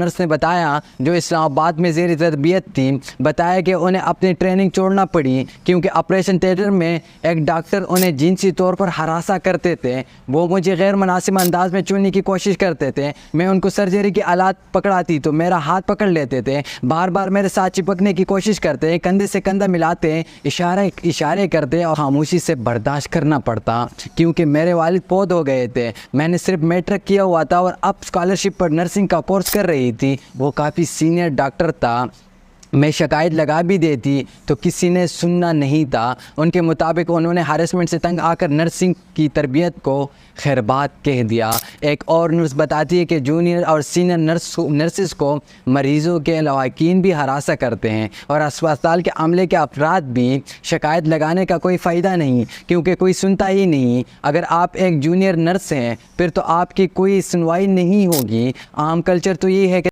Nurse ने बताया जो इस्लामाबाद में ज़ेर तरबियत थी, बताया कि उन्हें अपनी ट्रेनिंग छोड़ना पड़ी क्योंकि ऑपरेशन थिएटर में एक डॉक्टर उन्हें जिनसी तौर पर हरासा करते थे। वो मुझे गैर मुनासिब अंदाज में चुनने की कोशिश करते थे। मैं उनको सर्जरी की आलात पकड़ाती तो मेरा हाथ पकड़ लेते थे, बार बार मेरे साथ चिपकने की कोशिश करते, कंधे से कंधा मिलाते, इशारे करते और खामोशी से बर्दाश्त करना पड़ता क्योंकि मेरे वालिद फौत हो गए थे। मैंने सिर्फ मैट्रिक किया हुआ था और अब स्कॉलरशिप पर नर्सिंग का कोर्स कर रही थी। वो काफ़ी सीनियर डॉक्टर था। मैं शिकायत लगा भी देती तो किसी ने सुनना नहीं था। उनके मुताबिक उन्होंने हरासमेंट से तंग आकर नर्सिंग की तरबियत को खैरबाद कह दिया। एक और नर्स बताती है कि जूनियर और सीनियर नर्सिस को मरीज़ों के लवाकिन भी हरासा करते हैं और अस्पताल के अमले के अफराद भी। शिकायत लगाने का कोई फ़ायदा नहीं क्योंकि कोई सुनता ही नहीं। अगर आप एक जूनियर नर्स हैं फिर तो आपकी कोई सुनवाई नहीं होगी। आम कल्चर तो ये है कि